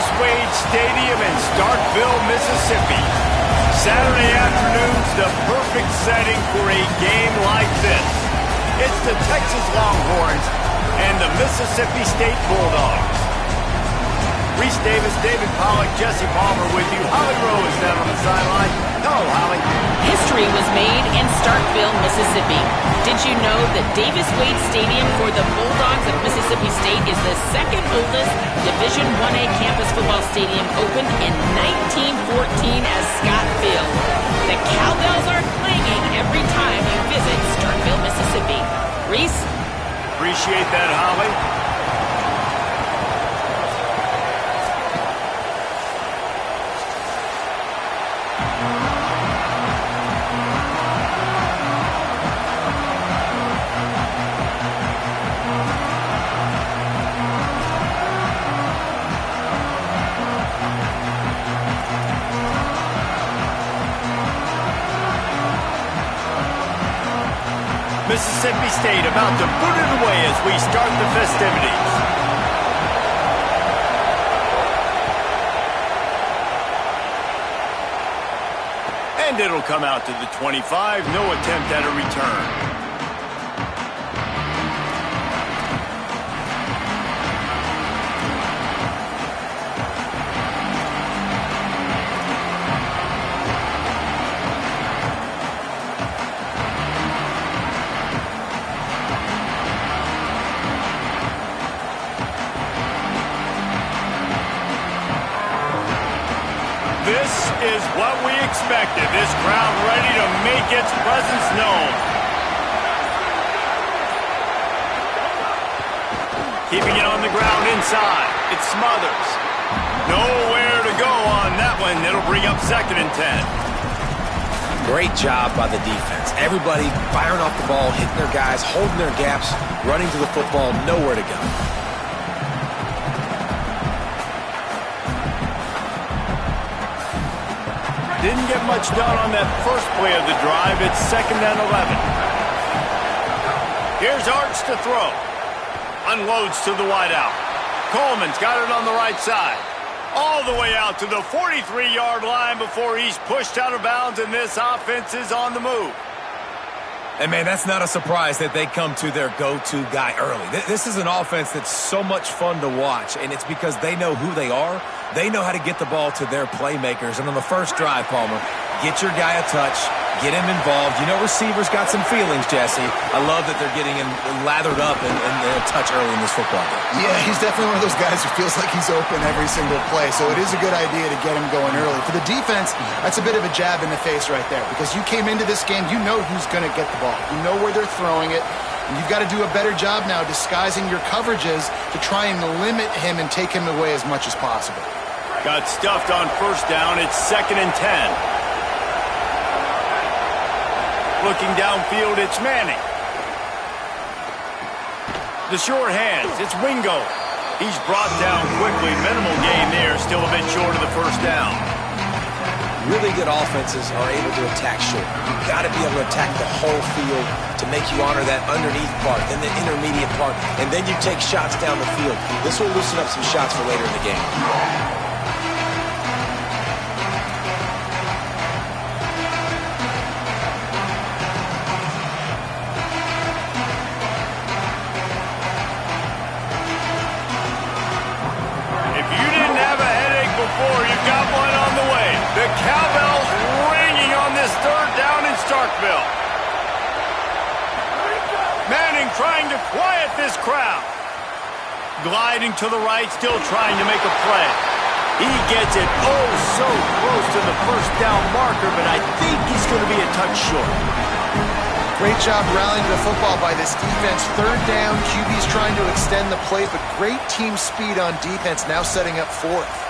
Davis Wade Stadium in Starkville, Mississippi. Saturday afternoon's the perfect setting for a game like this. It's the Texas Longhorns and the Mississippi State Bulldogs. Reese Davis, David Pollack, Jesse Palmer with you. Holly Rowe is down on the sideline. Hello, Holly. History was made in Starkville, Mississippi. Did you know that Davis Wade Stadium for the Bulldogs of Mississippi State is the second oldest Division I-A campus football stadium, opened in 1914 as Scott Field. The cowbells are clanging every time you visit Starkville, Mississippi. Reese? Appreciate that, Holly. Mississippi State about to boot it away as we start the festivities. And it'll come out to the 25. No attempt at a return. This is what we expected. This crowd ready to make its presence known. Keeping it on the ground inside. It's Smothers. Nowhere to go on that one. It'll bring up 2nd and 10. Great job by the defense. Everybody firing off the ball, hitting their guys, holding their gaps, running to the football, nowhere to go. Didn't get much done on that first play of the drive. It's 2nd and 11. Here's Arch to throw. Unloads to the wideout. Coleman's got it on the right side. All the way out to the 43-yard line before he's pushed out of bounds, and this offense is on the move. And, man, that's not a surprise that they come to their go-to guy early. This is an offense that's so much fun to watch, and it's because they know who they are. They know how to get the ball to their playmakers. And on the first drive, Palmer, get your guy a touch, get him involved. You know receivers got some feelings, Jesse. I love that they're getting him lathered up and a touch early in this football game. Yeah, he's definitely one of those guys who feels like he's open every single play. So it is a good idea to get him going early. For the defense, that's a bit of a jab in the face right there, because you came into this game, you know who's going to get the ball. You know where they're throwing it. And you've got to do a better job now disguising your coverages to try and limit him and take him away as much as possible. Got stuffed on first down. It's 2nd and 10. Looking downfield, it's Manning. The short hands, it's Wingo. He's brought down quickly. Minimal gain there, still a bit short of the first down. Really good offenses are able to attack short. You've got to be able to attack the whole field to make you honor that underneath part, then the intermediate part, and then you take shots down the field. This will loosen up some shots for later in the game. You've got one on the way. The cowbells ringing on this 3rd down in Starkville. Manning trying to quiet this crowd. Gliding to the right, still trying to make a play. He gets it oh so close to the first down marker, but I think he's going to be a touch short. Great job rallying to the football by this defense. 3rd down, QB's trying to extend the play, but great team speed on defense, now setting up 4th.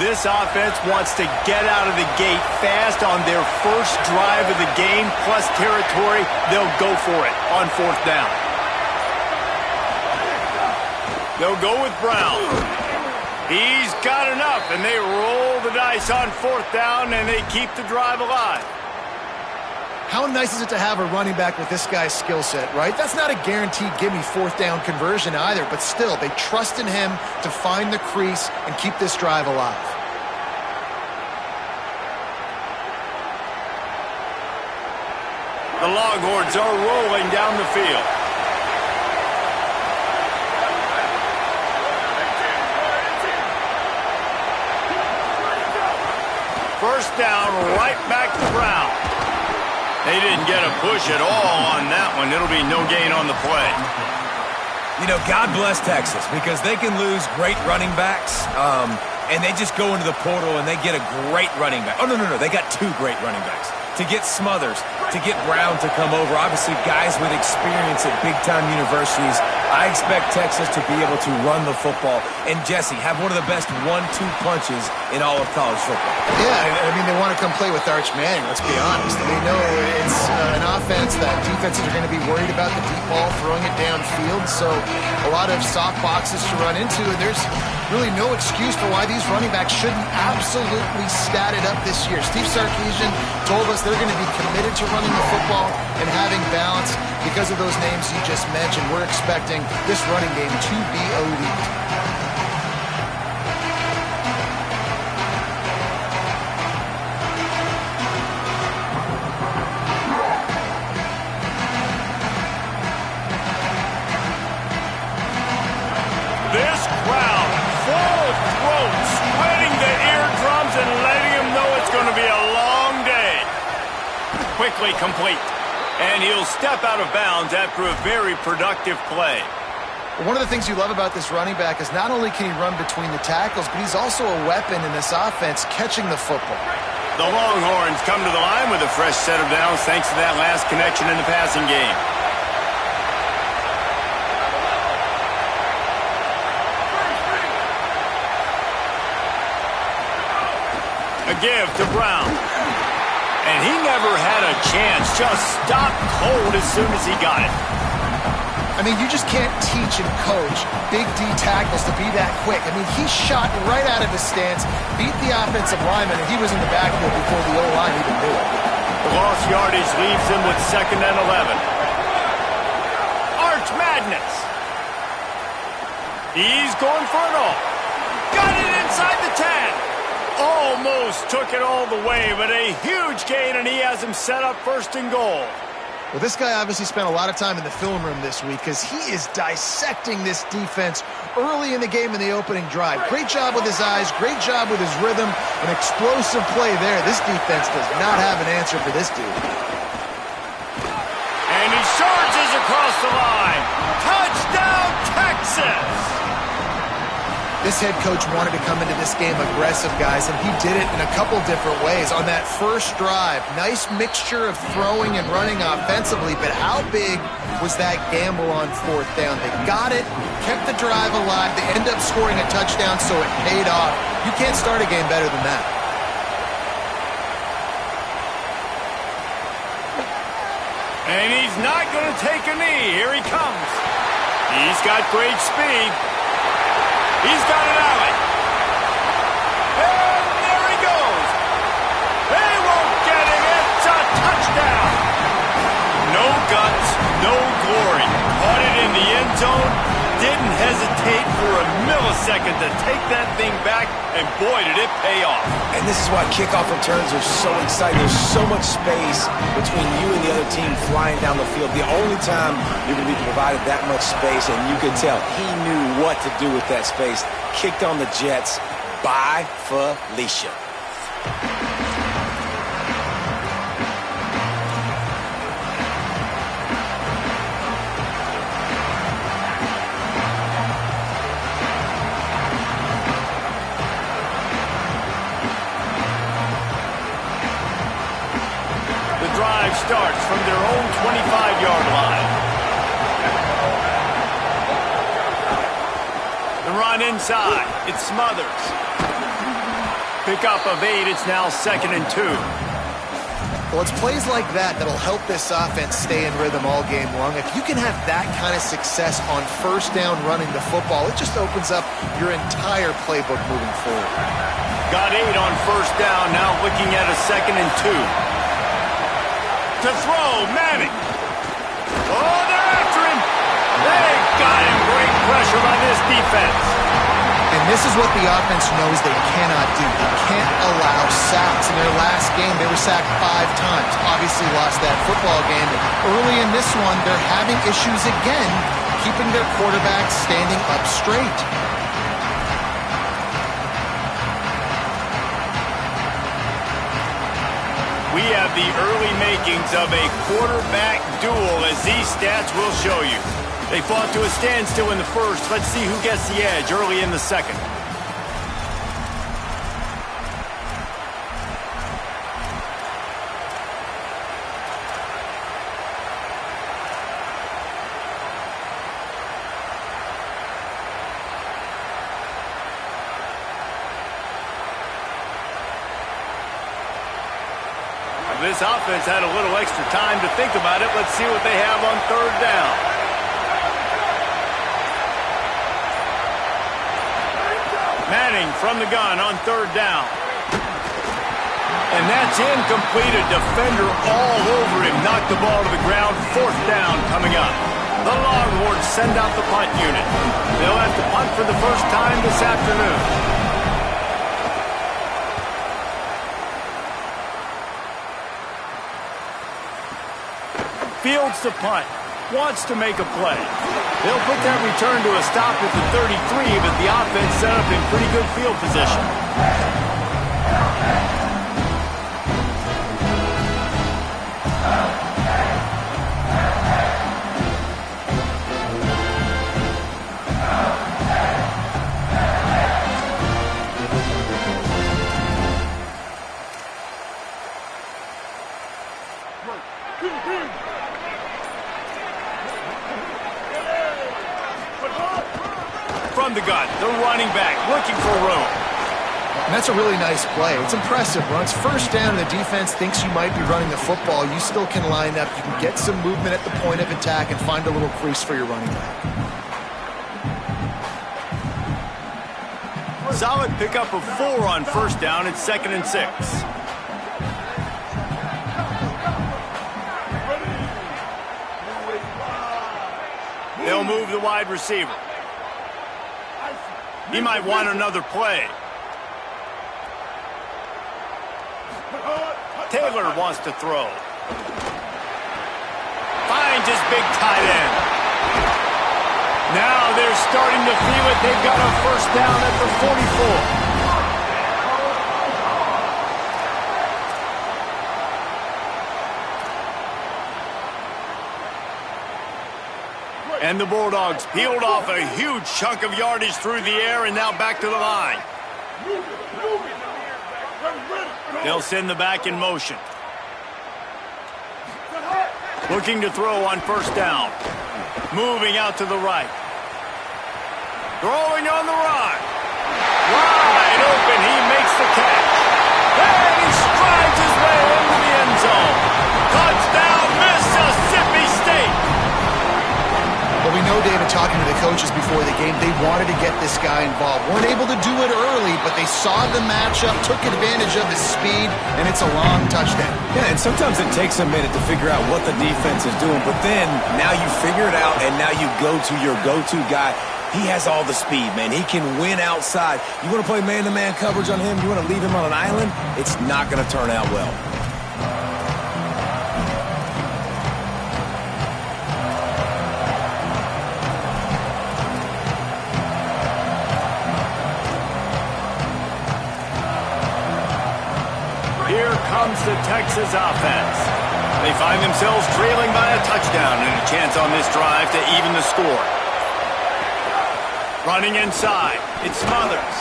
This offense wants to get out of the gate fast on their first drive of the game, plus territory. They'll go for it on 4th down. They'll go with Brown. He's got enough, and they roll the dice on 4th down, and they keep the drive alive. How nice is it to have a running back with this guy's skill set, right? That's not a guaranteed gimme fourth down conversion either, but still, they trust in him to find the crease and keep this drive alive. The Longhorns are rolling down the field. First down, right back to Brown. They didn't get a push at all on that one. It'll be no gain on the play. You know, God bless Texas, because they can lose great running backs, and they just go into the portal and they get a great running back. Oh, no, they got two great running backs. To get Smothers, to get Brown to come over, obviously guys with experience at big-time universities. I expect Texas to be able to run the football and, Jesse, have one of the best 1-2 punches in all of college football. Yeah, I mean, they want to come play with Arch Manning, let's be honest. They know it's an offense that defenses are going to be worried about the deep ball, throwing it downfield, so a lot of soft boxes to run into, and there's really no excuse for why these running backs shouldn't absolutely stat it up this year. Steve Sarkisian told us they're going to be committed to running the football and having balance. Because of those names you just mentioned, we're expecting this running game to be elite. This crowd, full throat, sweating the eardrums and letting them know it's going to be a long day. Quickly complete. And he'll step out of bounds after a very productive play. One of the things you love about this running back is not only can he run between the tackles, but he's also a weapon in this offense catching the football. The Longhorns come to the line with a fresh set of downs thanks to that last connection in the passing game. A give to Brown. And he never had a chance, just stopped cold as soon as he got it. I mean, you just can't teach and coach big D tackles to be that quick. I mean, he shot right out of his stance, beat the offensive lineman, and he was in the backfield before the O-line even knew it. The lost yardage leaves him with 2nd and 11. Arch Madness. He's going for it all. Got it inside the 10. Almost took it all the way, but a huge gain, and he has him set up 1st and goal. Well, this guy obviously spent a lot of time in the film room this week because he is dissecting this defense early in the game in the opening drive. Great job with his eyes, great job with his rhythm, an explosive play there. This defense does not have an answer for this dude. And he charges across the line. Touchdown, Texas! This head coach wanted to come into this game aggressive, guys, and he did it in a couple different ways. On that first drive, nice mixture of throwing and running offensively, but how big was that gamble on 4th down? They got it, kept the drive alive, they end up scoring a touchdown, so it paid off. You can't start a game better than that. And he's not going to take a knee. Here he comes. He's got great speed. He's got an alley. And there he goes. They won't get him. It's a touchdown. No guts, no glory. Caught it in the end zone. Didn't hesitate for a millisecond to take that thing back, and boy, did it pay off. And this is why kickoff returns are so exciting. There's so much space between you and the other team flying down the field. The only time you're going to be provided that much space, and you could tell he knew what to do with that space. Kicked on the Jets by Felicia. Starts from their own 25-yard line. The run inside. It's Smothers. Pickup of 8. It's now 2nd and 2. Well, it's plays like that that'll help this offense stay in rhythm all game long. If you can have that kind of success on 1st down running the football, it just opens up your entire playbook moving forward. Got 8 on 1st down. Now looking at a 2nd and 2. to throw. Manning. Oh, they're after him. They've got him. Great pressure by this defense. And this is what the offense knows they cannot do. They can't allow sacks. In their last game, they were sacked 5 times. Obviously lost that football game. Early in this one, they're having issues again, keeping their quarterback standing up straight. We have the early makings of a quarterback duel, as these stats will show you. They fought to a standstill in the first. Let's see who gets the edge early in the second. This offense had a little extra time to think about it. Let's see what they have on third down. Manning from the gun on third down. And that's incomplete. A defender all over him. Knocked the ball to the ground. Fourth down coming up. The Longhorns send out the punt unit. They'll have to punt for the first time this afternoon. Fields to punt. Wants to make a play. They'll put that return to a stop at the 33, but the offense set up in pretty good field position. From the gun, the running back looking for room. And that's a really nice play. It's impressive. Once first down and the defense thinks you might be running the football, you still can line up. You can get some movement at the point of attack and find a little crease for your running back. Solid pickup of 4 on first down. It's 2nd and 6. They'll move the wide receiver. He might want another play. Taylor wants to throw. Finds his big tight end. Now they're starting to feel it. They've got a first down at the 44. And the Bulldogs peeled off a huge chunk of yardage through the air and now back to the line. They'll send the back in motion. Looking to throw on first down. Moving out to the right. Throwing on the run. Wide open. He makes the catch. And he strides his way into the end zone. Touchdown, Mississippi State. Well, we know, David, talking to the coaches before the game, they wanted to get this guy involved. Weren't able to do it early, but they saw the matchup, took advantage of his speed, and it's a long touchdown. Yeah, and sometimes it takes a minute to figure out what the defense is doing, but then now you figure it out, and now you go to your go-to guy. He has all the speed, man. He can win outside. You want to play man-to-man coverage on him? You want to leave him on an island? It's not going to turn out well. Here comes the Texas offense. They find themselves trailing by a touchdown and a chance on this drive to even the score. Running inside, it's Smothers.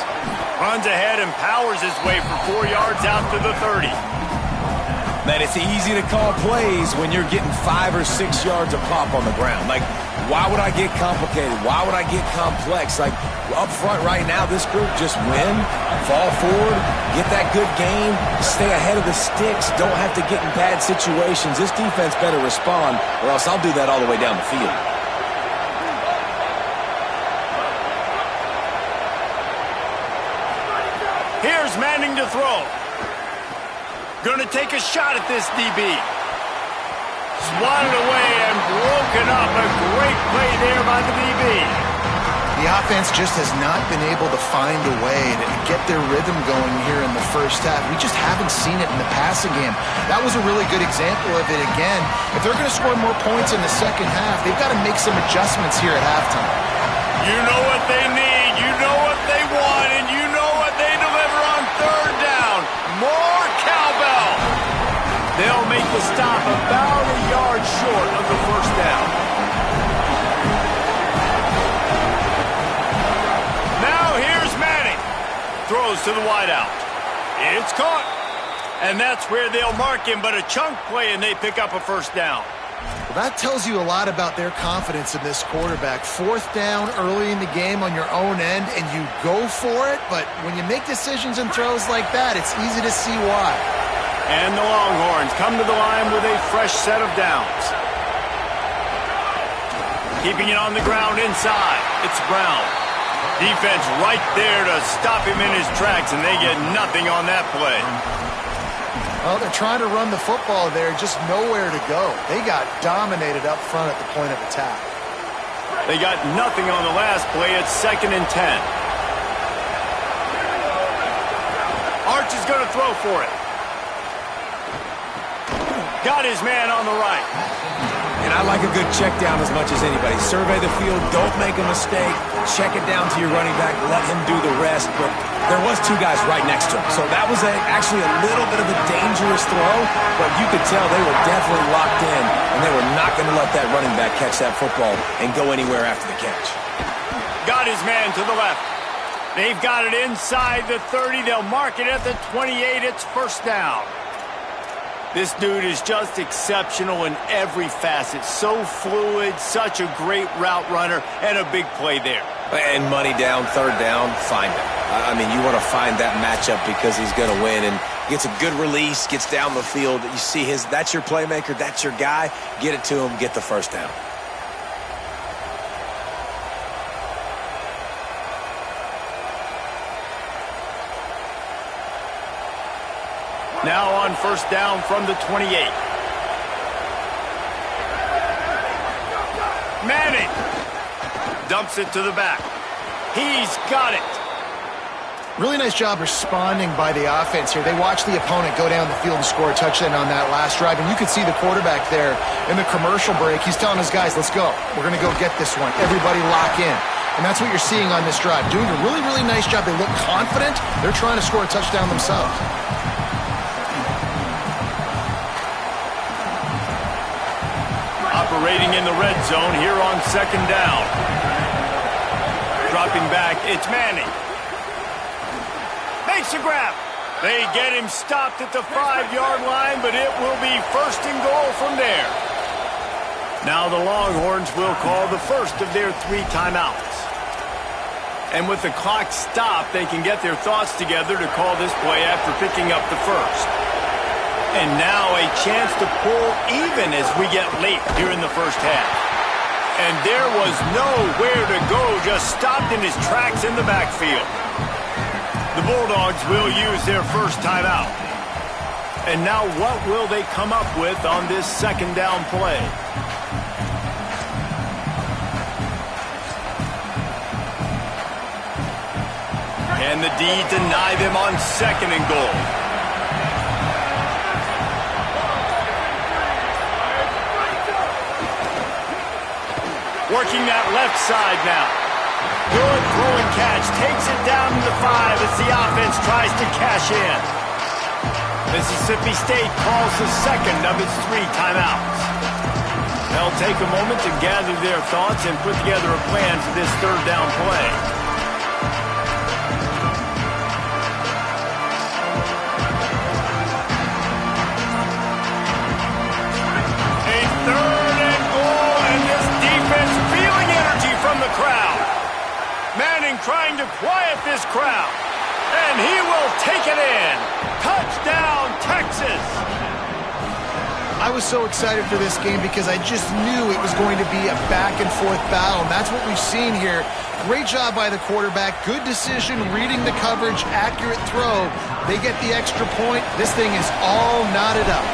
Runs ahead and powers his way for 4 yards out to the 30. Man, it's easy to call plays when you're getting 5 or 6 yards of pop on the ground. Like, why would I get complicated? Why would I get complex? Like, up front right now, this group just win, fall forward, get that good game, stay ahead of the sticks, don't have to get in bad situations. This defense better respond, or else I'll do that all the way down the field. Here's Manning to throw. Gonna take a shot at this DB. Swatted away and broken up. A great play there by the DB. The offense just has not been able to find a way to get their rhythm going here in the first half. We just haven't seen it in the passing game. That was a really good example of it again. If they're going to score more points in the second half, they've got to make some adjustments here at halftime. You know what they need, you know what they want, and you know what they deliver on third down. More cowbell. They'll make the stop about a yard short of the first down. Now here's Manning. Throws to the wideout. It's caught. And that's where they'll mark him, but a chunk play and they pick up a first down. Well, that tells you a lot about their confidence in this quarterback. Fourth down early in the game on your own end, and you go for it, but when you make decisions and throws like that, it's easy to see why. And the Longhorns come to the line with a fresh set of downs. Keeping it on the ground inside. It's Brown. Defense right there to stop him in his tracks, and they get nothing on that play. Well, they're trying to run the football there, just nowhere to go. They got dominated up front at the point of attack. They got nothing on the last play. It's 2nd and 10. Arch is going to throw for it. Got his man on the right. And I like a good check down as much as anybody. Survey the field, don't make a mistake. Check it down to your running back, let him do the rest. But there was two guys right next to him. So that was actually a little bit of a dangerous throw, but you could tell they were definitely locked in, and they were not going to let that running back catch that football and go anywhere after the catch. Got his man to the left. They've got it inside the 30. They'll mark it at the 28. It's first down. This dude is just exceptional in every facet. So fluid, such a great route runner, and a big play there. And money down, third down, find him. I mean, you want to find that matchup because he's going to win, and gets a good release, gets down the field. You see that's your playmaker, that's your guy. Get it to him, get the first down. Now on first down from the 28. Manning dumps it to the back. He's got it. Really nice job responding by the offense here. They watched the opponent go down the field and score a touchdown on that last drive, and you could see the quarterback there in the commercial break. He's telling his guys, let's go. We're going to go get this one. Everybody lock in. And that's what you're seeing on this drive. Doing a really, really nice job. They look confident. They're trying to score a touchdown themselves. Operating in the red zone here on second down. Dropping back, it's Manning. Makes a grab. They get him stopped at the 5-yard line, but it will be first and goal from there. Now the Longhorns will call the first of their 3 timeouts. And with the clock stopped, they can get their thoughts together to call this play after picking up the first. And now a chance to pull even as we get late here in the first half. And there was nowhere to go, just stopped in his tracks in the backfield. The Bulldogs will use their first timeout. And now what will they come up with on this second down play? Can the D deny them on second and goal? Working that left side now. Good throw and catch. Takes it down to the 5 as the offense tries to cash in. Mississippi State calls the second of its 3 timeouts. They'll take a moment to gather their thoughts and put together a plan for this third down play. A third and goal, and this defense feeling energy from the crowd. Manning trying to quiet this crowd, and he will take it in. Touchdown, Texas! I was so excited for this game because I just knew it was going to be a back-and-forth battle, and that's what we've seen here. Great job by the quarterback, good decision, reading the coverage, accurate throw. They get the extra point. This thing is all knotted up.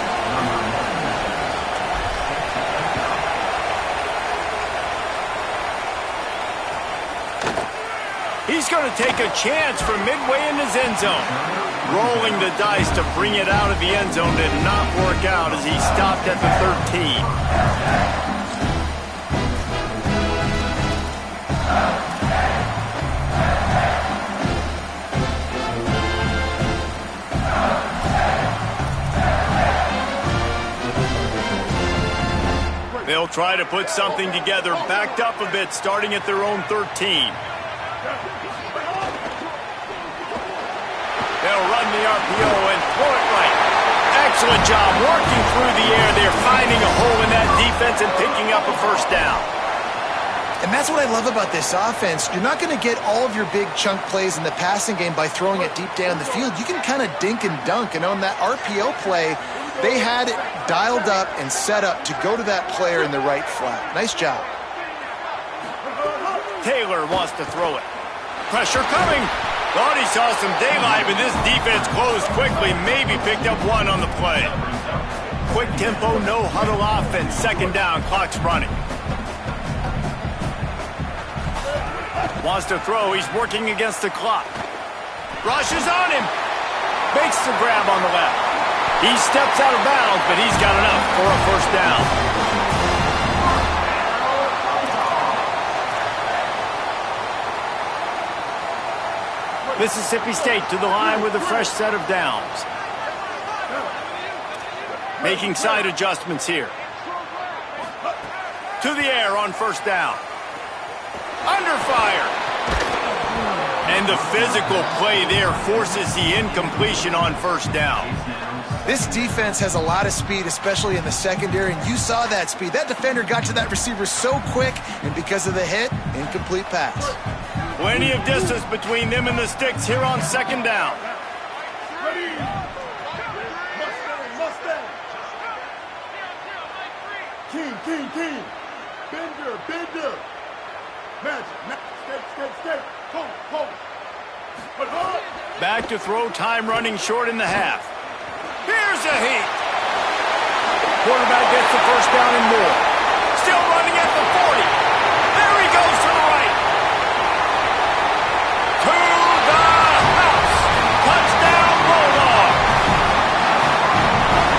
He's going to take a chance from midway in his end zone. Rolling the dice to bring it out of the end zone did not work out as he stopped at the 13. They'll try to put something together, backed up a bit, starting at their own 13. They'll run the RPO and throw it right. Excellent job working through the air. They're finding a hole in that defense and picking up a first down. And that's what I love about this offense. You're not going to get all of your big chunk plays in the passing game by throwing it deep down the field. You can kind of dink and dunk. And on that RPO play, they had it dialed up and set up to go to that player in the right flat. Nice job. Taylor wants to throw it. Pressure coming. Thought he saw some daylight, but this defense closed quickly. Maybe picked up one on the play. Quick tempo, no huddle offense. Second down, clock's running. Wants to throw. He's working against the clock. Rushes on him. Makes the grab on the left. He steps out of bounds, but he's got enough for a first down. Mississippi State to the line with a fresh set of downs. Making side adjustments here. To the air on first down. Under fire. And the physical play there forces the incompletion on first down. This defense has a lot of speed, especially in the secondary, and you saw that speed. That defender got to that receiver so quick, and because of the hit, incomplete pass. Plenty of distance between them and the sticks here on second down. King. Bender. Match. Skate. Hold. Back to throw, time running short in the half. Here's a heat. Quarterback gets the first down and more. Still running at the 40. There he goes to the right. To the house. Touchdown, Bulldog.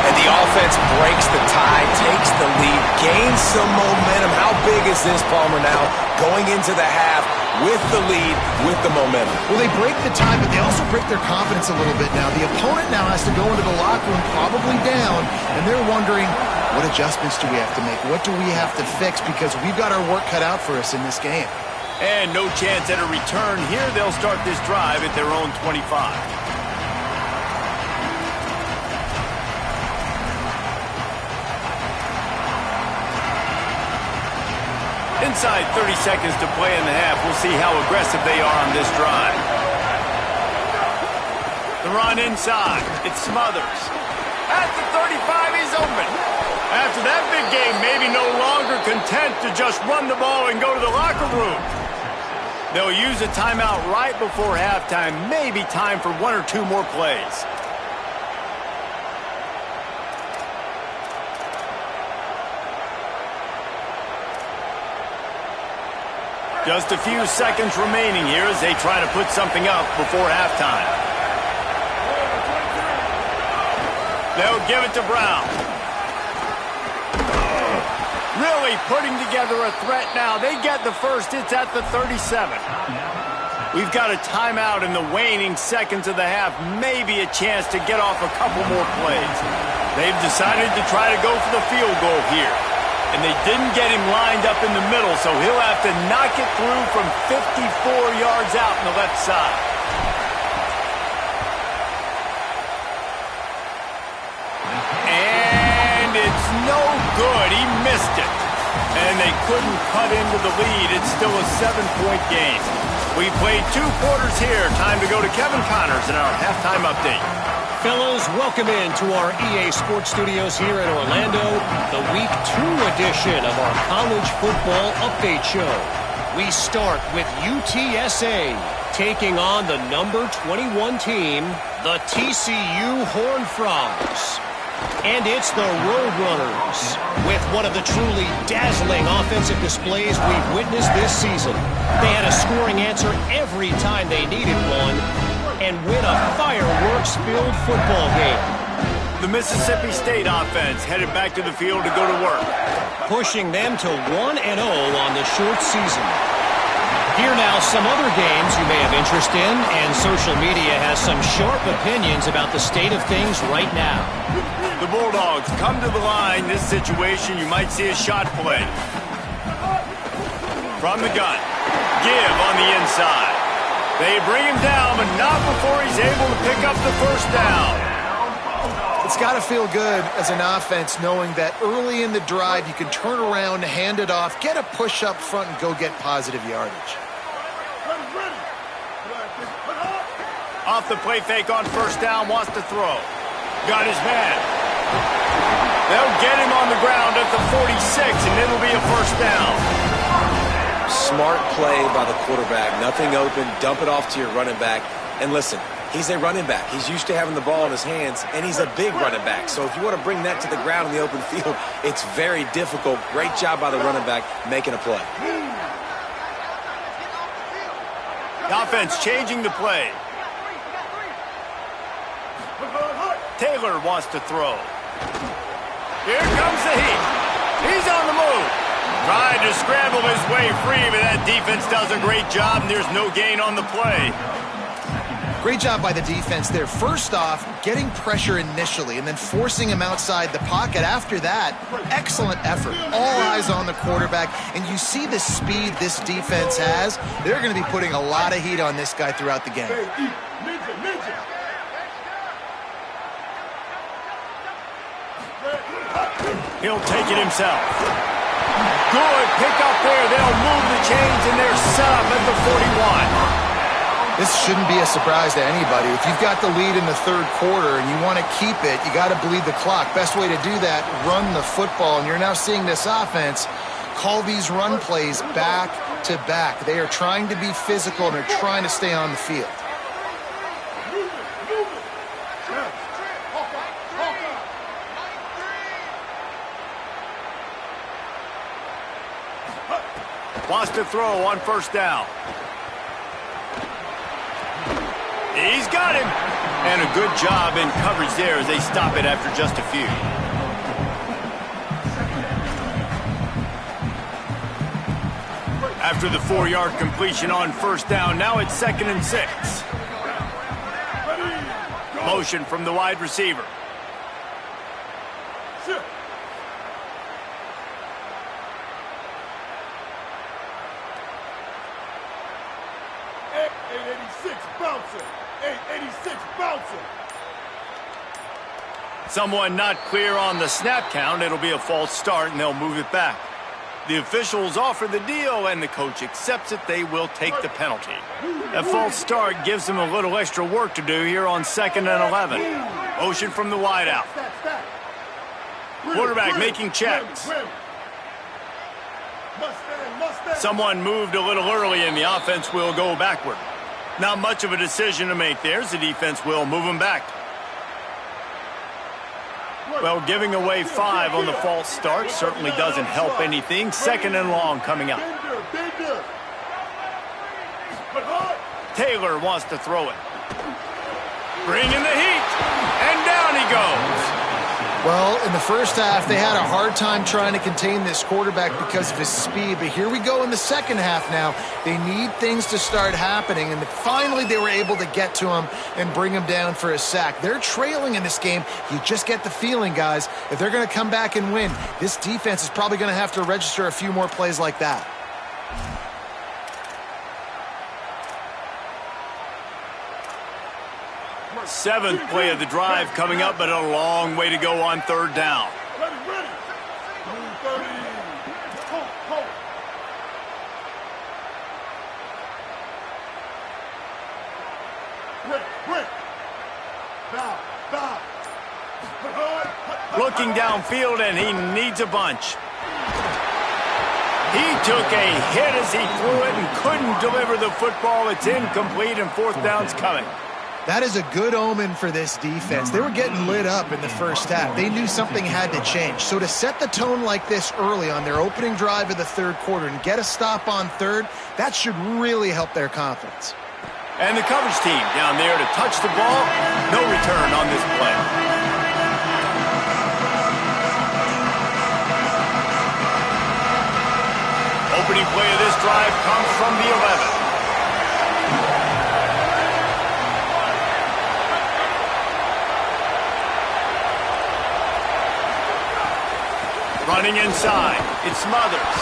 And the offense breaks the tie, takes the lead, gains some momentum. How big is this, Palmer, now? Going into the half with the lead, with the momentum. Well, they break the tie, but they also break their confidence a little bit now. The opponent now has to go into the locker room probably down, and they're wondering, what adjustments do we have to make? What do we have to fix? Because we've got our work cut out for us in this game. And no chance at a return here. They'll start this drive at their own 25. Inside 30 seconds to play in the half. We'll see how aggressive they are on this drive. The run inside. It's Smothers. At the 35, he's open. After that big game, maybe no longer content to just run the ball and go to the locker room. They'll use a timeout right before halftime. Maybe time for one or two more plays. Just a few seconds remaining here as they try to put something up before halftime. They'll give it to Brown. Really putting together a threat now. They get the first. It's at the 37. We've got a timeout in the waning seconds of the half. Maybe a chance to get off a couple more plays. They've decided to try to go for the field goal here. And they didn't get him lined up in the middle, so he'll have to knock it through from 54 yards out on the left side. And it's no good. He missed it. And they couldn't cut into the lead. It's still a 7-point game. We played 2 quarters here. Time to go to Kevin Connors in our halftime update. Fellows, welcome in to our EA Sports Studios here in Orlando, the Week 2 edition of our College Football Update Show. We start with UTSA taking on the number 21 team, the TCU Horned Frogs. And it's the Roadrunners. With one of the truly dazzling offensive displays we've witnessed this season. They had a scoring answer every time they needed one and win a fireworks-filled football game. The Mississippi State offense headed back to the field to go to work, pushing them to 1-0 on the short season. Here now, some other games you may have interest in, and social media has some sharp opinions about the state of things right now. The Bulldogs come to the line. This situation, you might see a shot play. From the gun. Give on the inside. They bring him down, but not before he's able to pick up the first down. It's got to feel good as an offense knowing that early in the drive you can turn around, hand it off, get a push up front, and go get positive yardage. Off the play fake on first down, wants to throw. Got his man. They'll get him on the ground at the 46, and it'll be a first down. Smart play by the quarterback. Nothing open. Dump it off to your running back. And listen, he's a running back. He's used to having the ball in his hands, and he's a big running back. So if you want to bring that to the ground in the open field, it's very difficult. Great job by the running back making a play. The offense changing the play. Taylor wants to throw. Here comes the heat. He's on the move. Tried to scramble his way free, but that defense does a great job, and there's no gain on the play. Great job by the defense there. First off, getting pressure initially and then forcing him outside the pocket. After that, excellent effort. All eyes on the quarterback, and you see the speed this defense has. They're going to be putting a lot of heat on this guy throughout the game. He'll take it himself. Good pick up there. They'll move the chains, and they're set up at the 41. This shouldn't be a surprise to anybody. If you've got the lead in the third quarter and you want to keep it, you got to bleed the clock. Best way to do that, run the football. And you're now seeing this offense call these run plays back to back. They are trying to be physical, and they're trying to stay on the field. Wants to throw on first down. He's got him. And a good job in coverage there as they stop it after just a few. After the 4-yard completion on first down, now it's 2nd and 6. Motion from the wide receiver. Someone not clear on the snap count. It'll be a false start, and they'll move it back. The officials offer the deal, and the coach accepts it. They will take the penalty. A false start gives them a little extra work to do here on 2nd and 11. Motion from the wideout. Quarterback making checks. Someone moved a little early, and the offense will go backward. Not much of a decision to make there, as the defense will move them back. Well, giving away 5 on the false start certainly doesn't help anything. 2nd and long coming up. Taylor wants to throw it. Bringing the heat. And down he goes. Well, in the first half, they had a hard time trying to contain this quarterback because of his speed. But here we go in the second half now. They need things to start happening. And finally, they were able to get to him and bring him down for a sack. They're trailing in this game. You just get the feeling, guys, if they're going to come back and win, this defense is probably going to have to register a few more plays like that. Seventh play of the drive coming up, but a long way to go on third down. Ready. Looking downfield, and he needs a bunch. He took a hit as he threw it and couldn't deliver the football. It's incomplete, and fourth down's coming. That is a good omen for this defense. They were getting lit up in the first half. They knew something had to change. So to set the tone like this early on their opening drive of the third quarter and get a stop on third, that should really help their confidence. And the coverage team down there to touch the ball. No return on this play. Opening play of this drive comes from the 11. Running inside, it's Smothers.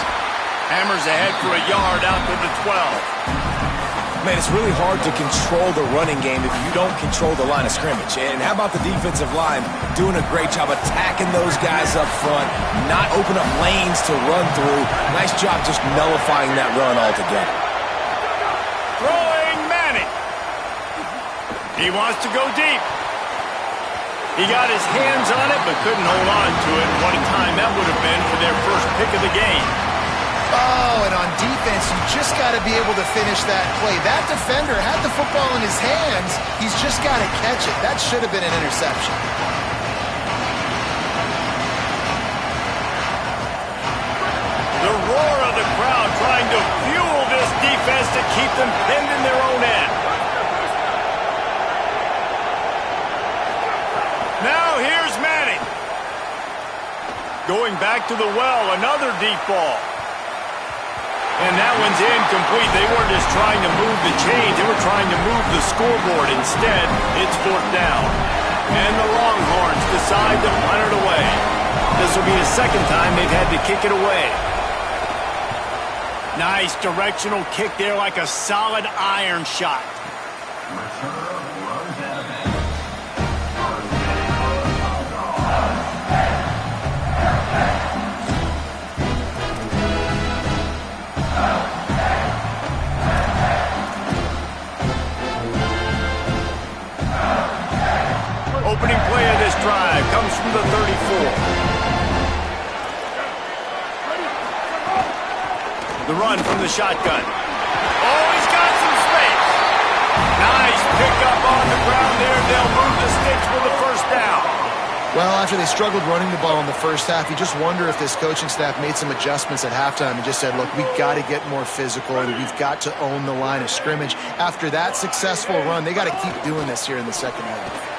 Hammers ahead for a yard out to the 12. Man, it's really hard to control the running game if you don't control the line of scrimmage. And how about the defensive line doing a great job attacking those guys up front, not open up lanes to run through. Nice job just nullifying that run altogether. Throwing Manning. He wants to go deep. He got his hands on it, but couldn't hold on to it. What a time that would have been for their first pick of the game. Oh, and on defense, you just got to be able to finish that play. That defender had the football in his hands. He's just got to catch it. That should have been an interception. The roar of the crowd trying to fuel this defense to keep them pinned in their own end. Now here's Manning. Going back to the well, another deep ball. And that one's incomplete. They weren't just trying to move the chains. They were trying to move the scoreboard. Instead, it's fourth down. And the Longhorns decide to punt it away. This will be the second time they've had to kick it away. Nice directional kick there like a solid iron shot. Opening play of this drive comes from the 34. The run from the shotgun. Oh, he's got some space. Nice pickup on the ground there. They'll move the sticks for the first down. Well, after they struggled running the ball in the first half, you just wonder if this coaching staff made some adjustments at halftime and just said, look, we've got to get more physical and we've got to own the line of scrimmage. After that successful run, they got to keep doing this here in the second half.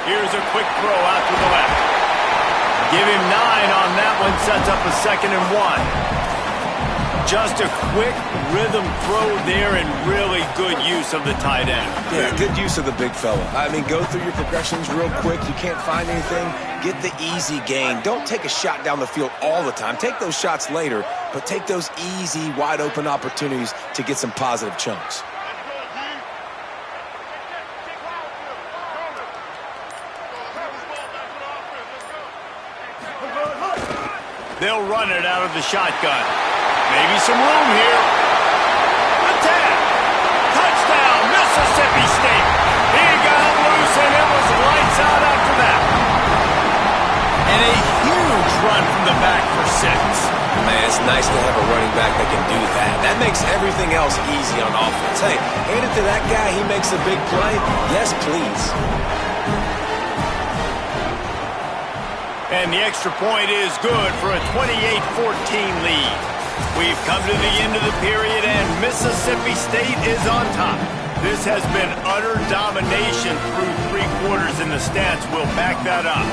Here's a quick throw out to the left. Give him 9 on that one, sets up a 2nd and 1. Just a quick rhythm throw there and really good use of the tight end. Yeah, good use of the big fella. I mean, go through your progressions real quick. You can't find anything, get the easy gain. Don't take a shot down the field all the time. Take those shots later, but take those easy, wide-open opportunities to get some positive chunks. They'll run it out of the shotgun. Maybe some room here. The 10. Touchdown, Mississippi State. He got loose, and it was lights out after that. And a huge run from the back for 6. Man, it's nice to have a running back that can do that. That makes everything else easy on offense. Hey, hand it to that guy. He makes a big play. Yes, please. And the extra point is good for a 28-14 lead. We've come to the end of the period, and Mississippi State is on top. This has been utter domination through 3 quarters, and the stats will back that up.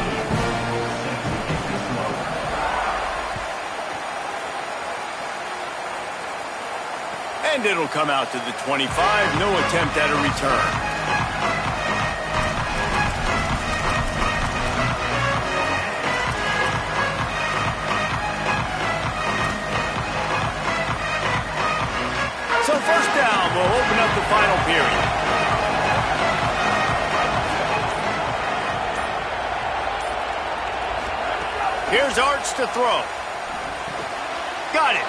And it'll come out to the 25. No attempt at a return. So first down will open up the final period. Here's Arch to throw. Got it.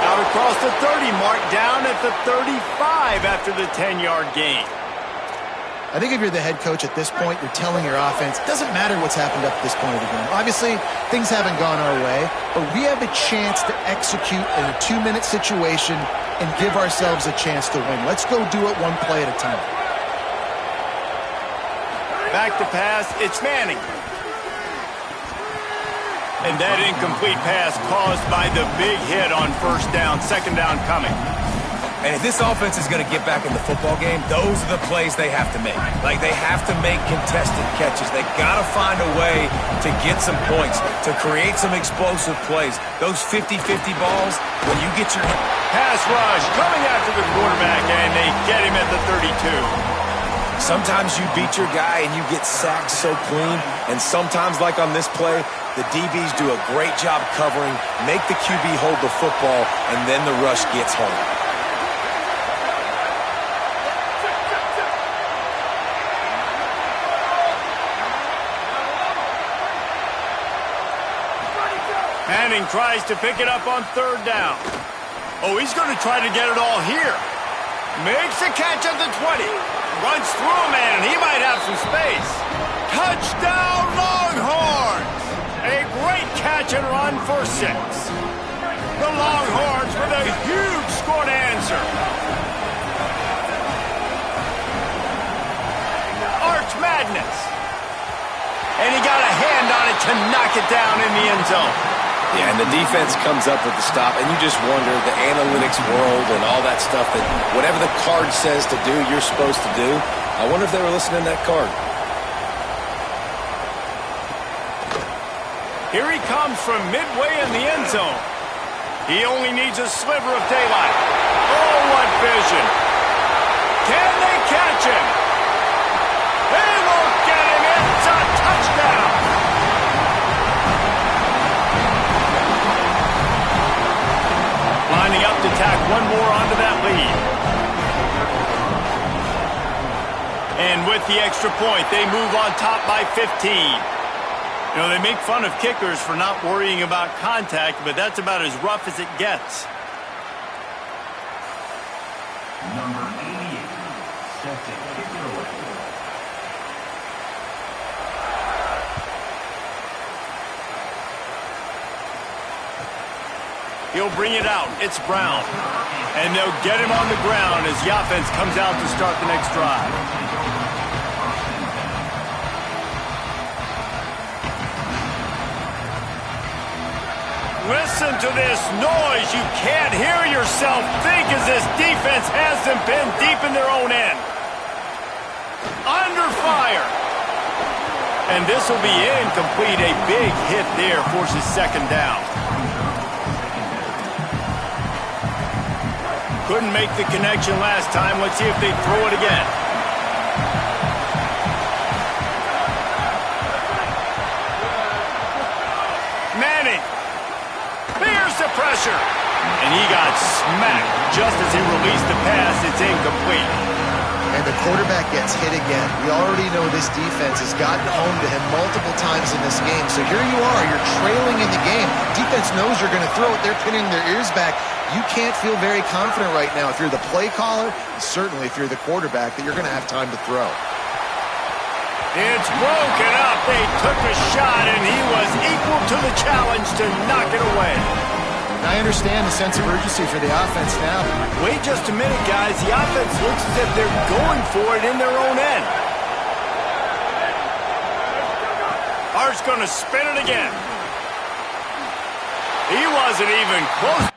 Out across the 30 mark, down at the 35 after the 10-yard gain. I think if you're the head coach at this point, you're telling your offense, it doesn't matter what's happened up to this point of the game. Obviously, things haven't gone our way, but we have a chance to execute in a 2-minute situation and give ourselves a chance to win. Let's go do it one play at a time. Back to pass, it's Manning. And that incomplete pass caused by the big hit on first down, second down coming. And if this offense is going to get back in the football game, those are the plays they have to make. Like, they have to make contested catches. They got to find a way to get some points, to create some explosive plays. Those 50-50 balls, when you get your pass rush coming after the quarterback, and they get him at the 32. Sometimes you beat your guy and you get sacked so clean, and sometimes, like on this play, the DBs do a great job covering, make the QB hold the football, and then the rush gets home. Manning tries to pick it up on third down. Oh, he's going to try to get it all here. Makes a catch at the 20. Runs through a man. He might have some space. Touchdown, Longhorns! A great catch and run for 6. The Longhorns with a huge score to answer. Arch Madness. And he got a hand on it to knock it down in the end zone. Yeah, and the defense comes up with the stop, and you just wonder, the analytics world and all that stuff, that whatever the card says to do, you're supposed to do. I wonder if they were listening to that card. Here he comes from midway in the end zone. He only needs a sliver of daylight. Oh, what vision. Can they catch him? They won't get him. It's a touchdown. Lining up to tack one more onto that lead. And with the extra point, they move on top by 15. You know, they make fun of kickers for not worrying about contact, but that's about as rough as it gets. Number 88, set to kick it away. He'll bring it out. It's Brown. And they'll get him on the ground as the offense comes out to start the next drive. Listen to this noise. You can't hear yourself think as this defense has them pinned deep in their own end. Under fire. And this will be incomplete. A big hit there forces second down. Couldn't make the connection last time. Let's see if they throw it again. Manning. There's the pressure. And he got smacked just as he released the pass. It's incomplete. And the quarterback gets hit again. We already know this defense has gotten home to him multiple times in this game. So here you are. You're trailing in the game. Defense knows you're going to throw it. They're pinning their ears back. You can't feel very confident right now if you're the play caller, and certainly if you're the quarterback, that you're going to have time to throw. It's broken up. They took a shot, and he was equal to the challenge to knock it away. I understand the sense of urgency for the offense now. Wait just a minute, guys. The offense looks as if they're going for it in their own end. Art's going to spin it again. He wasn't even close